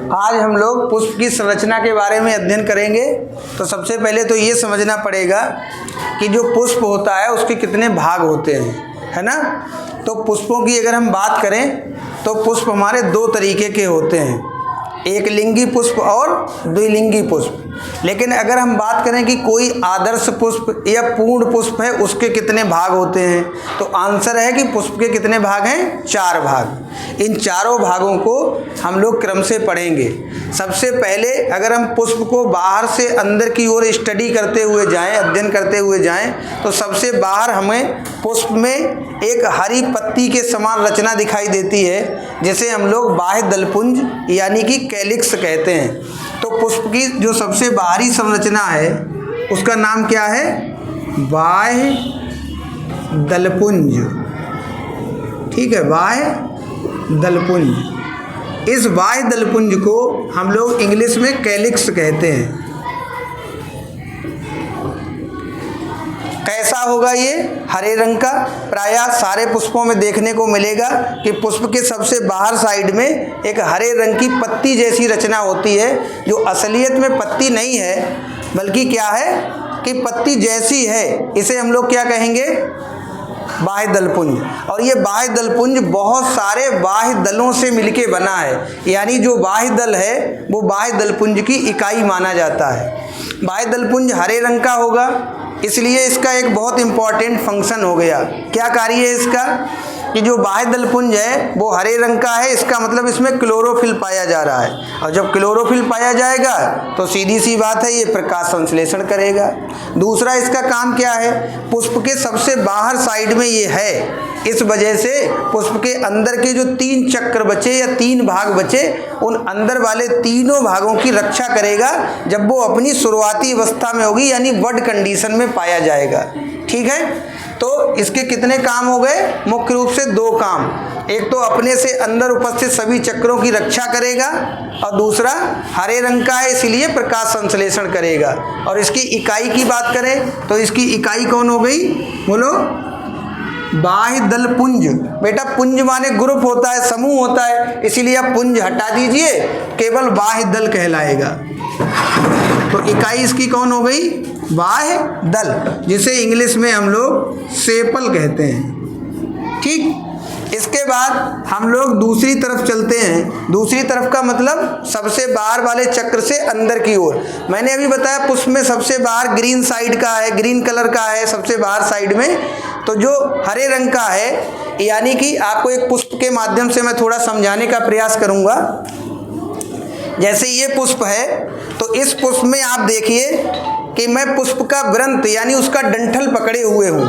आज हम लोग पुष्प की संरचना के बारे में अध्ययन करेंगे। तो सबसे पहले तो ये समझना पड़ेगा कि जो पुष्प होता है उसके कितने भाग होते हैं, है ना। तो पुष्पों की अगर हम बात करें तो पुष्प हमारे दो तरीके के होते हैं, एक लिंगी पुष्प और द्विलिंगी पुष्प। लेकिन अगर हम बात करें कि कोई आदर्श पुष्प या पूर्ण पुष्प है उसके कितने भाग होते हैं, तो आंसर है कि पुष्प के कितने भाग हैं, 4 भाग। इन चारों भागों को हम लोग क्रम से पढ़ेंगे। सबसे पहले अगर हम पुष्प को बाहर से अंदर की ओर स्टडी करते हुए जाएं, अध्ययन करते हुए जाएं, तो सबसे बाहर हमें पुष्प में एक हरी पत्ती के समान रचना दिखाई देती है, जिसे हम लोग बाह्य दलपुंज यानी कि कैलिक्स कहते हैं। तो पुष्प की जो सबसे बाहरी संरचना है उसका नाम क्या है, बाह्य दलपुंज। ठीक है, बाह्य दलपुंज। इस बाह्य दलपुंज को हम लोग इंग्लिश में कैलिक्स कहते हैं। कैसा होगा ये, हरे रंग का। प्रायः सारे पुष्पों में देखने को मिलेगा कि पुष्प के सबसे बाहर साइड में एक हरे रंग की पत्ती जैसी रचना होती है, जो असलियत में पत्ती नहीं है बल्कि क्या है कि पत्ती जैसी है। इसे हम लोग क्या कहेंगे, बाह्य दलपुंज। और ये बाह्य दलपुंज बहुत सारे बाह्य दलों से मिलके बना है, यानी जो बाह्य दल है वो बाह्य दलपुंज की इकाई माना जाता है। बाह्य दलपुंज हरे रंग का होगा, इसलिए इसका एक बहुत इंपॉर्टेंट फंक्शन हो गया। क्या कार्य है इसका, कि जो बाह्य दलपुंज है वो हरे रंग का है, इसका मतलब इसमें क्लोरोफिल पाया जा रहा है। और जब क्लोरोफिल पाया जाएगा तो सीधी सी बात है ये प्रकाश संश्लेषण करेगा। दूसरा इसका काम क्या है, पुष्प के सबसे बाहर साइड में ये है, इस वजह से पुष्प के अंदर के जो 3 चक्र बचे या 3 भाग बचे, उन अंदर वाले तीनों भागों की रक्षा करेगा जब वो अपनी शुरुआती अवस्था में होगी, यानी बड कंडीशन में पाया जाएगा। ठीक है, तो इसके कितने काम हो गए, मुख्य रूप से 2 काम। एक तो अपने से अंदर उपस्थित सभी चक्रों की रक्षा करेगा, और दूसरा हरे रंग का है इसलिए प्रकाश संश्लेषण करेगा। और इसकी इकाई की बात करें तो इसकी इकाई कौन हो गई, बोलो, बाह्य दलपुंज। बेटा पुंज माने ग्रुप होता है, समूह होता है, इसीलिए आप पुंज हटा दीजिए, केवल बाह्य दल कहलाएगा। तो इकाई इसकी कौन हो गई, बाह्य दल, जिसे इंग्लिश में हम लोग सेपल कहते हैं। ठीक, इसके बाद हम लोग दूसरी तरफ चलते हैं। दूसरी तरफ का मतलब सबसे बाहर वाले चक्र से अंदर की ओर। मैंने अभी बताया पुष्प में सबसे बाहर ग्रीन साइड का है, ग्रीन कलर का है सबसे बाहर साइड में। तो जो हरे रंग का है, यानी कि आपको एक पुष्प के माध्यम से मैं थोड़ा समझाने का प्रयास करूंगा। जैसे ये पुष्प है, तो इस पुष्प में आप देखिए कि मैं पुष्प का वृंत यानी उसका डंठल पकड़े हुए हूँ,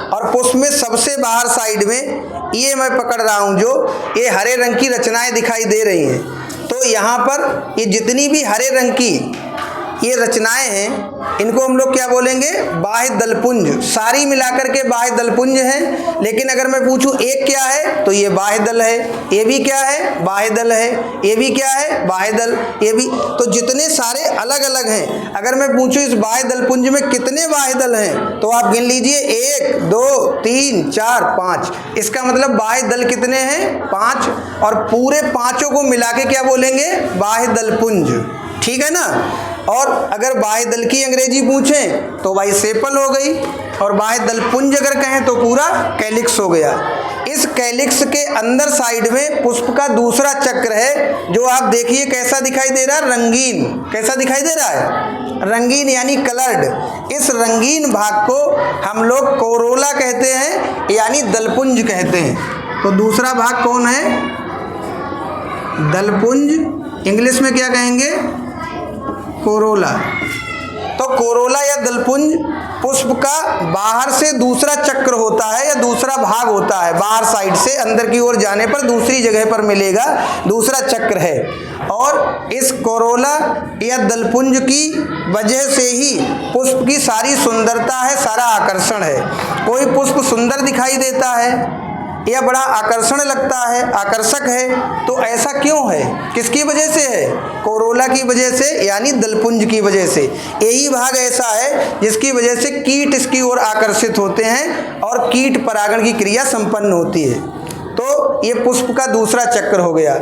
और पुष्प में सबसे बाहर साइड में ये मैं पकड़ रहा हूँ, जो ये हरे रंग की रचनाएं दिखाई दे रही हैं। तो यहाँ पर ये जितनी भी हरे रंग की ये रचनाएं हैं, इनको हम लोग क्या बोलेंगे, बाह्य दलपुंज। सारी मिलाकर के बाह्य दलपुंज हैं। लेकिन अगर मैं पूछूं एक क्या है, तो ये बाह्य दल है, ये भी क्या है, बाह्य दल है, ये भी क्या है, बाह्य दल, ये भी। तो जितने सारे अलग अलग हैं, अगर मैं पूछूं इस बाह्य दलपुंज में कितने बाह्य दल हैं, तो आप गिन लीजिए 1 2 3 4 5। इसका मतलब बाह्य दल कितने हैं, 5। और पूरे 5 को मिला के क्या बोलेंगे, बाह्य दलपुंज। ठीक है ना। और अगर बाह्य दल की अंग्रेजी पूछें तो भाई सेपल हो गई, और बाह्य दलपुंज अगर कहें तो पूरा कैलिक्स हो गया। इस कैलिक्स के अंदर साइड में पुष्प का दूसरा चक्र है, जो आप देखिए कैसा दिखाई दे रहा है, रंगीन। कैसा दिखाई दे रहा है, रंगीन यानी कलर्ड। इस रंगीन भाग को हम लोग कोरोला कहते हैं, यानी दलपुंज कहते हैं। तो दूसरा भाग कौन है, दलपुंज। इंग्लिश में क्या कहेंगे, कोरोला। तो कोरोला या दलपुंज पुष्प का बाहर से दूसरा चक्र होता है या दूसरा भाग होता है। बाहर साइड से अंदर की ओर जाने पर दूसरी जगह पर मिलेगा, दूसरा चक्र है। और इस कोरोला या दलपुंज की वजह से ही पुष्प की सारी सुंदरता है, सारा आकर्षण है। कोई पुष्प सुंदर दिखाई देता है या बड़ा आकर्षण लगता है, आकर्षक है, तो ऐसा क्यों है, किसकी वजह से है, कोरोला की वजह से, यानी दलपुंज की वजह से। यही भाग ऐसा है जिसकी वजह से कीट इसकी ओर आकर्षित होते हैं और कीट परागण की क्रिया संपन्न होती है। तो ये पुष्प का दूसरा चक्र हो गया।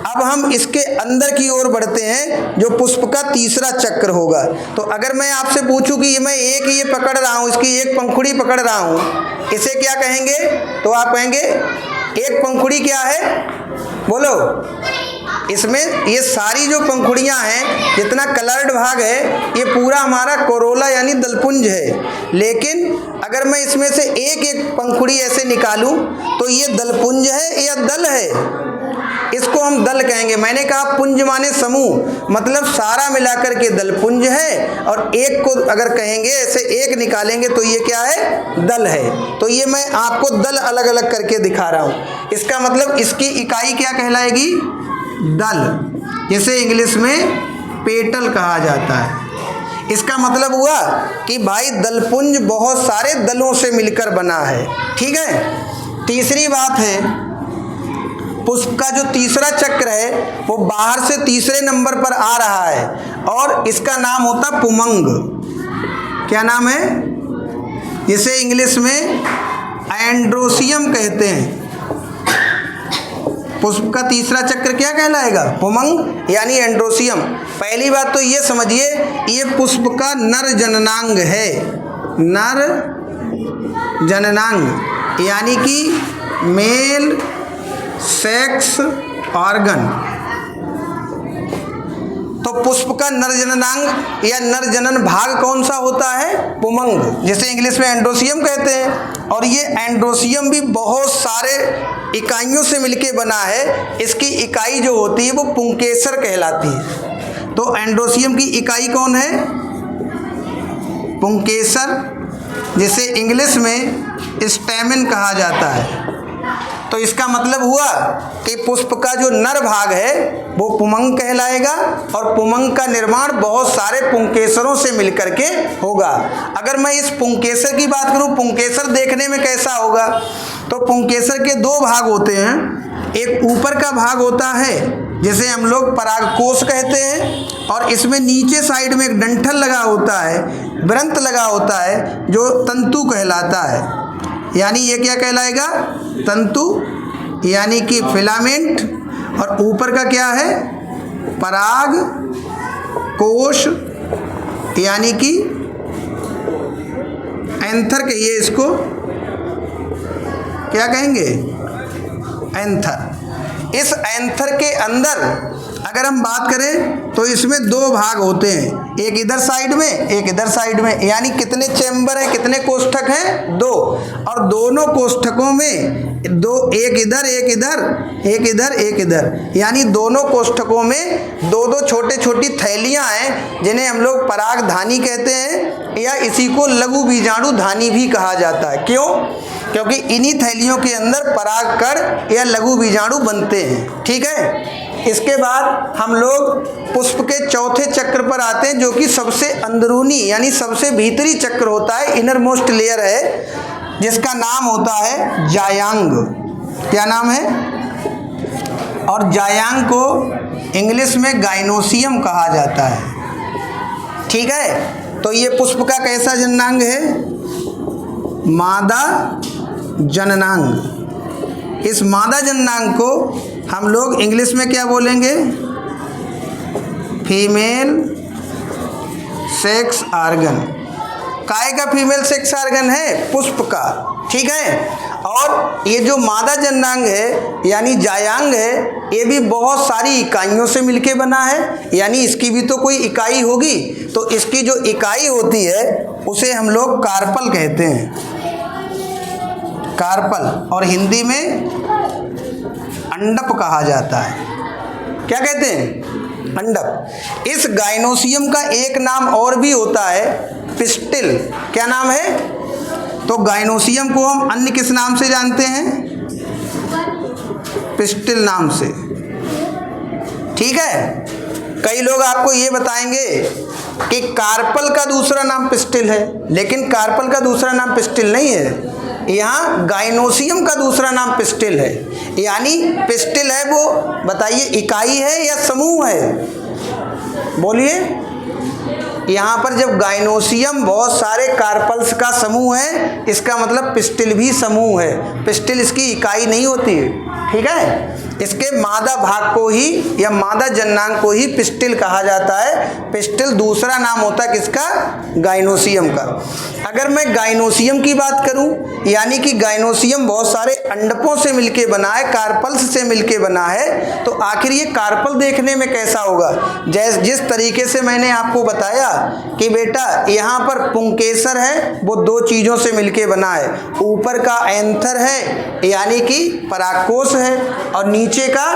अब हम इसके अंदर की ओर बढ़ते हैं, जो पुष्प का तीसरा चक्र होगा। तो अगर मैं आपसे पूछूं कि मैं एक ये पकड़ रहा हूं, इसकी एक पंखुड़ी पकड़ रहा हूं, इसे क्या कहेंगे? तो आप कहेंगे एक पंखुड़ी क्या है? बोलो। इसमें ये सारी जो पंखुड़ियां हैं, जितना कलर्ड भाग है, ये पूरा हमारा कोरोला यानी दलपुंज है। लेकिन अगर मैं इसमें से एक एक पंखुड़ी ऐसे निकालूं तो ये दलपुंज है या दल है? इसको हम दल कहेंगे। मैंने कहा पुंज माने समूह, मतलब सारा मिलाकर के दलपुंज है, और एक को अगर कहेंगे ऐसे एक निकालेंगे तो ये क्या है? दल है। तो ये मैं आपको दल अलग अलग करके दिखा रहा हूं। इसका मतलब इसकी इकाई क्या कहलाएगी? दल, जिसे इंग्लिश में पेटल कहा जाता है। इसका मतलब हुआ कि भाई दलपुंज बहुत सारे दलों से मिलकर बना है। ठीक है। तीसरी बात है, पुष्प का जो तीसरा चक्र है वो बाहर से तीसरे नंबर पर आ रहा है, और इसका नाम होता पुमंग। क्या नाम है? जिसे इंग्लिश में एंड्रोसियम कहते हैं। पुष्प का तीसरा चक्र क्या कहलाएगा? पुमंग यानी एंड्रोसियम। पहली बात तो ये समझिए, ये पुष्प का नर जननांग है। नर जननांग यानी कि मेल सेक्स ऑर्गन। तो पुष्प का नर जननांग या नर जनन भाग कौन सा होता है? पुमंग, जिसे इंग्लिश में एंड्रोसियम कहते हैं। और ये एंड्रोसियम भी बहुत सारे इकाइयों से मिलके बना है। इसकी इकाई जो होती है वो पुंकेसर कहलाती है। तो एंड्रोसियम की इकाई कौन है? पुंकेसर, जिसे इंग्लिश में स्टैमेन कहा जाता है। तो इसका मतलब हुआ कि पुष्प का जो नर भाग है वो पुमंग कहलाएगा, और पुमंग का निर्माण बहुत सारे पुंकेसरों से मिलकर के होगा। अगर मैं इस पुंकेसर की बात करूं, पुंकेसर देखने में कैसा होगा? तो पुंकेसर के दो भाग होते हैं। एक ऊपर का भाग होता है जिसे हम लोग परागकोश कहते हैं, और इसमें नीचे साइड में एक डंठल लगा होता है, वृंत लगा होता है, जो तंतु कहलाता है। यानी ये क्या कहलाएगा? तंतु यानी कि फिलामेंट। और ऊपर का क्या है? पराग कोश यानी कि एंथर कहिए इसको। क्या कहेंगे? एंथर। इस एंथर के अंदर अगर हम बात करें तो इसमें दो भाग होते हैं, एक इधर साइड में, एक इधर साइड में। यानी कितने चैम्बर हैं, कितने कोष्ठक हैं? दो। और दोनों कोष्ठकों में दो, एक इधर एक इधर, एक इधर एक इधर, यानी दोनों कोष्ठकों में दो दो छोटे छोटी थैलियां हैं, जिन्हें हम लोग परागधानी कहते हैं, या इसी को लघु बीजाणु धानी भी कहा जाता है। क्यों? क्योंकि इन्हीं थैलियों के अंदर परागकण या लघु बीजाणु बनते हैं। ठीक है। इसके बाद हम लोग पुष्प के चौथे चक्र पर आते हैं, जो कि सबसे अंदरूनी यानी सबसे भीतरी चक्र होता है, इनर मोस्ट लेयर है, जिसका नाम होता है जायांग। क्या नाम है? और जायांग को इंग्लिश में गाइनोसियम कहा जाता है। ठीक है। तो ये पुष्प का कैसा जननांग है? मादा जननांग। इस मादा जननांग को हम लोग इंग्लिश में क्या बोलेंगे? Female sex organ. काय का फीमेल सेक्स ऑर्गन है? पुष्प का। ठीक है। और ये जो मादा जननांग है यानी जायांग है, ये भी बहुत सारी इकाइयों से मिलके बना है, यानी इसकी भी तो कोई इकाई होगी। तो इसकी जो इकाई होती है उसे हम लोग कार्पल कहते हैं। कार्पल, और हिंदी में अंडप कहा जाता है। क्या कहते हैं? अंडप। इस गाइनोसियम का एक नाम और भी होता है, पिस्टिल। क्या नाम है? तो गाइनोसियम को हम अन्य किस नाम से जानते हैं? पिस्टिल नाम से। ठीक है। कई लोग आपको ये बताएंगे कि कार्पल का दूसरा नाम पिस्टिल है, लेकिन कार्पल का दूसरा नाम पिस्टिल नहीं है। यहाँ गाइनोसियम का दूसरा नाम पिस्टिल है। यानी पिस्टिल है वो, बताइए, इकाई है या समूह है? बोलिए। यहाँ पर जब गाइनोसियम बहुत सारे कार्पल्स का समूह है, इसका मतलब पिस्टिल भी समूह है। पिस्टिल इसकी इकाई नहीं होती है, ठीक है। इसके मादा भाग को ही या मादा जननांग को ही पिस्टिल कहा जाता है। पिस्टिल दूसरा नाम होता है किसका? गाइनोसियम का। अगर मैं गाइनोसियम की बात करूं, यानी कि गाइनोसियम बहुत सारे अंडकों से मिलके बना है, कार्पल्स से मिलके बना है, तो आखिर ये कार्पल देखने में कैसा होगा? जिस तरीके से मैंने आपको बताया कि बेटा यहाँ पर पुंकेसर है, वो दो चीज़ों से मिलके बना है। ऊपर का एंथर है यानी कि परागकोश है, और नीचे का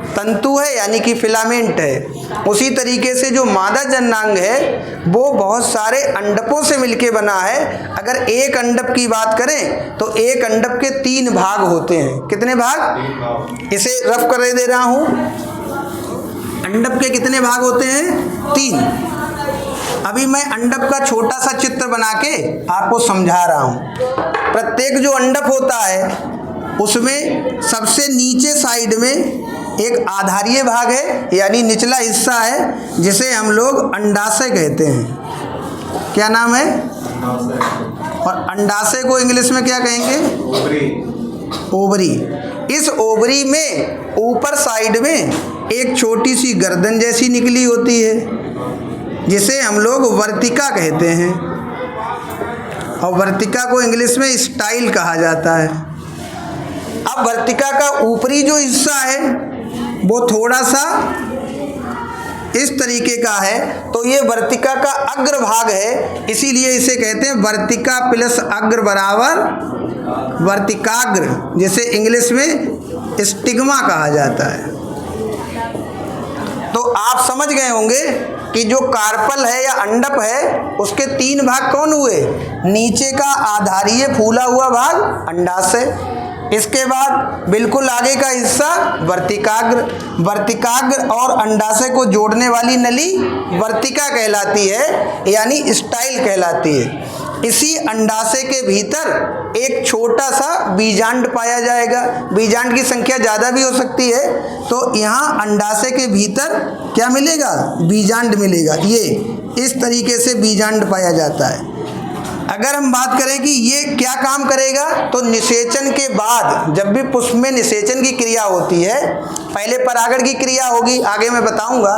तंतु है यानी कि फिलामेंट है। उसी तरीके से जो मादा जननांग है वो बहुत सारे अंडकों से मिलके बना है। अगर एक अंडक की बात करें तो एक अंडक के 3 भाग होते हैं। कितने भाग? इसे रफ कर दे रहा हूं। अंडक के कितने भाग होते हैं? 3। अभी मैं अंडक का छोटा सा चित्र बना के आपको समझा रहा हूं। प्रत्येक जो अंडक होता है उसमें सबसे नीचे साइड में एक आधारीय भाग है यानी निचला हिस्सा है, जिसे हम लोग अंडाशय कहते हैं। क्या नाम है? और अंडाशय को इंग्लिश में क्या कहेंगे? ओवरी। इस ओवरी में ऊपर साइड में एक छोटी सी गर्दन जैसी निकली होती है, जिसे हम लोग वर्तिका कहते हैं, और वर्तिका को इंग्लिश में स्टाइल कहा जाता है। अब वर्तिका का ऊपरी जो हिस्सा है वो थोड़ा सा इस तरीके का है, तो ये वर्तिका का अग्र भाग है, इसीलिए इसे कहते हैं वर्तिका प्लस अग्र बराबर वर्तिकाग्र, जिसे इंग्लिश में स्टिग्मा कहा जाता है। तो आप समझ गए होंगे कि जो कार्पल है या अंडक है उसके 3 भाग कौन हुए? नीचे का आधारीय फूला हुआ भाग अंडाशय, इसके बाद बिल्कुल आगे का हिस्सा वर्तिकाग्र। वर्तिकाग्र और अंडाशय को जोड़ने वाली नली वर्तिका कहलाती है यानी स्टाइल कहलाती है। इसी अंडाशय के भीतर एक छोटा सा बीजांड पाया जाएगा। बीजांड की संख्या ज़्यादा भी हो सकती है, तो यहाँ अंडाशय के भीतर क्या मिलेगा? बीजांड मिलेगा। ये इस तरीके से बीजांड पाया जाता है। अगर हम बात करें कि ये क्या काम करेगा, तो निषेचन के बाद जब भी पुष्प में निषेचन की क्रिया होती है, पहले परागण की क्रिया होगी, आगे मैं बताऊंगा,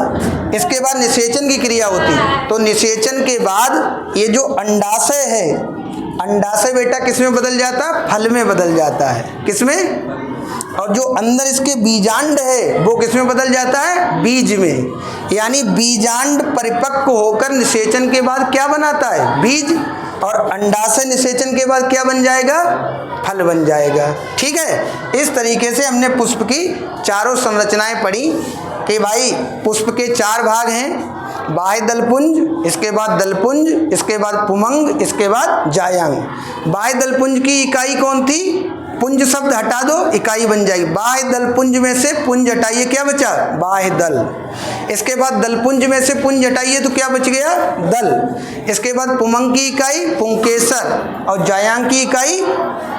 इसके बाद निषेचन की क्रिया होती है। तो निषेचन के बाद ये जो अंडाशय है, अंडाशय बेटा किस में बदल जाता है? फल में बदल जाता है। किस में? और जो अंदर इसके बीजांड है वो किस में बदल जाता है? बीज में। यानी बीजांड परिपक्व होकर निषेचन के बाद क्या बनाता है? बीज। और अंडाशय निषेचन के बाद क्या बन जाएगा? फल बन जाएगा। ठीक है। इस तरीके से हमने पुष्प की चारों संरचनाएं पढ़ी कि भाई पुष्प के 4 भाग हैं। बाह्य दलपुंज, इसके बाद दलपुंज, इसके बाद पुमंग, इसके बाद जायांग। बाह्य दलपुंज की इकाई कौन थी? पुंज शब्द हटा दो, इकाई बन जाएगी। बाह्य दलपुंज में से पुंज हटाइए, क्या बचा? बाह्य दल। इसके बाद दलपुंज में से पुंज हटाइए तो क्या बच गया? दल। इसके बाद पुमंग की इकाई पुंकेसर, और जायांग की इकाई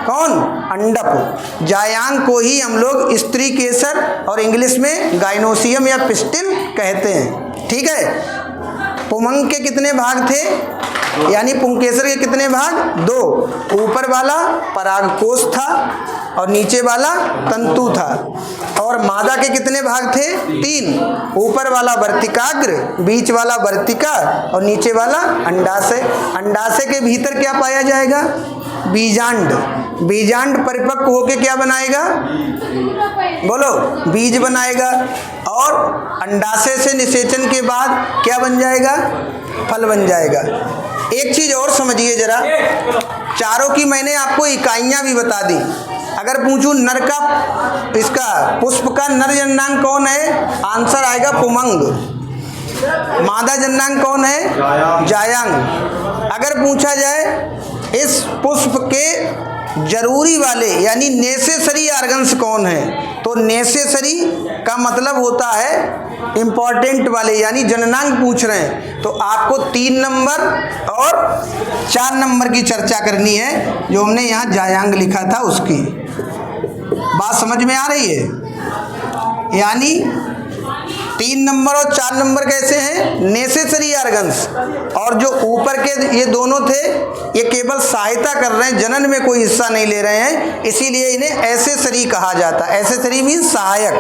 कौन? अंडक। जायांग को ही हम लोग स्त्री केसर और इंग्लिश में गाइनोसियम या पिस्टिल कहते हैं। ठीक है। पुमंग के कितने भाग थे? यानी पुंकेसर के कितने भाग? 2। ऊपर वाला परागकोश था और नीचे वाला तंतु था। और मादा के कितने भाग थे? 3। ऊपर वाला वर्तिकाग्र, बीच वाला वर्तिका और नीचे वाला अंडाशय। अंडाशय के भीतर क्या पाया जाएगा? बीजांड। बीजांड परिपक्व होके क्या बनाएगा? बोलो, बीज बनाएगा। और अंडाशय से निषेचन के बाद क्या बन जाएगा? फल बन जाएगा। एक चीज और समझिए जरा, चारों की मैंने आपको इकाइयां भी बता दी। अगर पूछूं नर का, इसका पुष्प का नर जननांग कौन है? आंसर आएगा पुमंग। मादा जननांग कौन है? जायांग। अगर पूछा जाए इस पुष्प के जरूरी वाले यानी नेसेसरी ऑर्गन्स कौन है, तो नेसेसरी का मतलब होता है इंपॉर्टेंट वाले, यानी जननांग पूछ रहे हैं तो आपको 3 नंबर और 4 नंबर की चर्चा करनी है, जो हमने यहाँ जायांग लिखा था उसकी। बात समझ में आ रही है? यानी 3 नंबर और 4 नंबर कैसे हैं? Necessary organs. और जो ऊपर के ये दोनों थे, ये केवल सहायता कर रहे हैं, जनन में कोई हिस्सा नहीं ले रहे हैं, इसीलिए इन्हें एक्सेसरी कहा जाता है। एक्सेसरी मीन्स सहायक।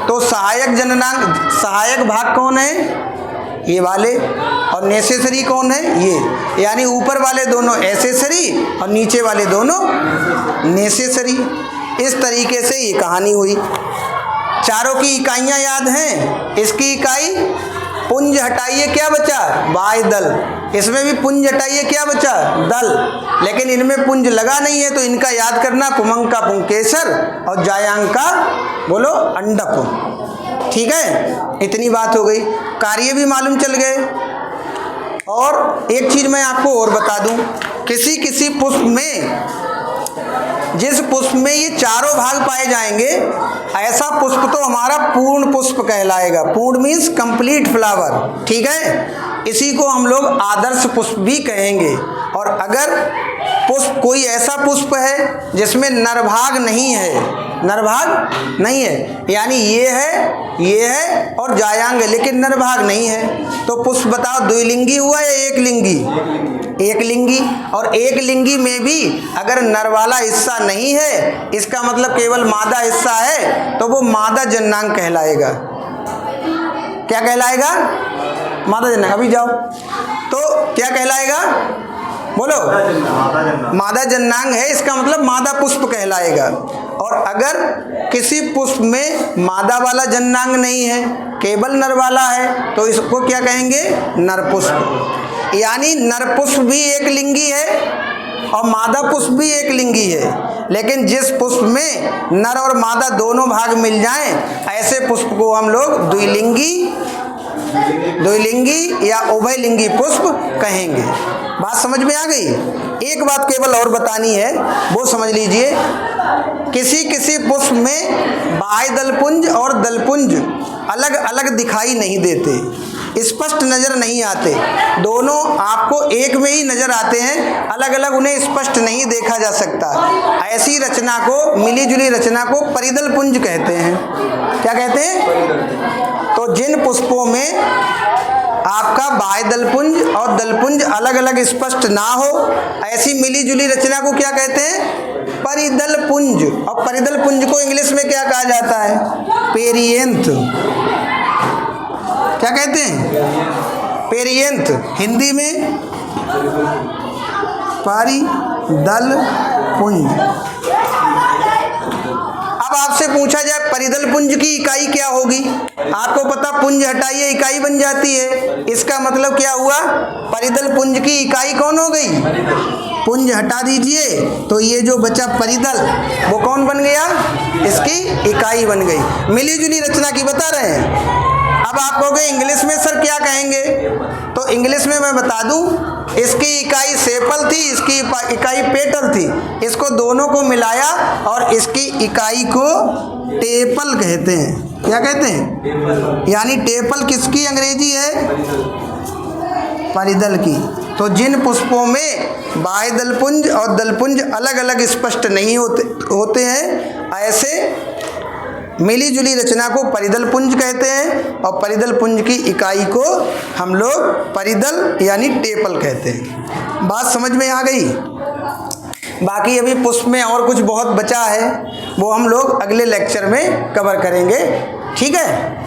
तो सहायक जननांग, सहायक भाग कौन है? ये वाले। और नेसेसरी कौन है? ये। यानी ऊपर वाले दोनों एक्सेसरी और नीचे वाले दोनों नेसेसरी। इस तरीके से ये कहानी हुई। चारों की इकाइयां याद हैं? इसकी इकाई पुंज हटाइए, क्या बचा? बाह्य दल। इसमें भी पुंज हटाइए, क्या बचा? दल। लेकिन इनमें पुंज लगा नहीं है, तो इनका याद करना, पुमंग का पुंकेसर और जायांग का बोलो अंडक। ठीक है, इतनी बात हो गई। कार्य भी मालूम चल गए। और एक चीज मैं आपको और बता दूं, किसी किसी पुष्प में, जिस पुष्प में ये चारों भाग पाए जाएंगे, ऐसा पुष्प तो हमारा पूर्ण पुष्प कहलाएगा। पूर्ण मीन्स कंप्लीट फ्लावर। ठीक है, इसी को हम लोग आदर्श पुष्प भी कहेंगे। और अगर पुष्प, कोई ऐसा पुष्प है जिसमें नरभाग नहीं है, नरभाग नहीं है, यानी ये है और जायांग है, लेकिन नरभाग नहीं है, तो पुष्प बताओ द्विलिंगी हुआ या एक लिंगी? एक लिंगी। और एक लिंगी में भी अगर नर वाला हिस्सा नहीं है, इसका मतलब केवल मादा हिस्सा है, तो वो मादा जननांग कहलाएगा। क्या कहलाएगा? मादा जननांग। अभी जाओ, तो क्या कहलाएगा? बोलो। मादा जननांग है, इसका मतलब मादा पुष्प कहलाएगा। और अगर किसी पुष्प में मादा वाला जननांग नहीं है, केवल नर वाला है, तो इसको क्या कहेंगे? नरपुष्प। यानी नरपुष्प भी एक लिंगी है और मादा पुष्प भी एक लिंगी है। लेकिन जिस पुष्प में नर और मादा दोनों भाग मिल जाएं, ऐसे पुष्प को हम लोग द्विलिंगी या उभयलिंगी पुष्प कहेंगे। बात समझ में आ गई? एक बात केवल और बतानी है, वो समझ लीजिए। किसी किसी पुष्प में बाह्य दलपुंज और दलपुंज अलग अलग दिखाई नहीं देते, स्पष्ट नजर नहीं आते। दोनों आपको एक में ही नजर आते हैं, अलग अलग उन्हें स्पष्ट नहीं देखा जा सकता। ऐसी रचना को, मिली जुली रचना को परिदल पुंज कहते हैं। क्या कहते हैं? तो जिन पुष्पों में आपका बाह्य दलपुंज और दलपुंज अलग अलग स्पष्ट ना हो, ऐसी मिली जुली रचना को क्या कहते हैं? परिदल पुंज। और परिदल पुंज को इंग्लिश में क्या कहा जाता है? पेरियंथ। क्या कहते हैं? पेरियंथ। हिंदी में परिदल पुंज। अब आपसे पूछा जाए परिदल पुंज की इकाई क्या होगी? आपको पता, पुंज हटाइए इकाई बन जाती है। इसका मतलब क्या हुआ? परिदल पुंज की इकाई कौन हो गई? पुंज हटा दीजिए तो ये जो बचा परिदल, वो कौन बन गया? इसकी इकाई बन गई। मिली जुली रचना की बता रहे हैं। अब आप कहोगे इंग्लिश में सर क्या कहेंगे? तो इंग्लिश में मैं बता दूं, इसकी इकाई सेपल थी, इसकी इकाई पेटल थी। इसको दोनों को मिलाया और इसकी इकाई को टेपल कहते हैं। क्या कहते हैं? यानी टेपल किसकी अंग्रेजी है? परिदल की। तो जिन पुष्पों में बाह्य दलपुंज और दलपुंज अलग अलग स्पष्ट नहीं होते हैं, ऐसे मिली जुली रचना को परिदल पुंज कहते हैं। और परिदल पुंज की इकाई को हम लोग परिदल यानी टेपल कहते हैं। बात समझ में आ गई? बाकी अभी पुष्प में और कुछ बहुत बचा है, वो हम लोग अगले लेक्चर में कवर करेंगे। ठीक है।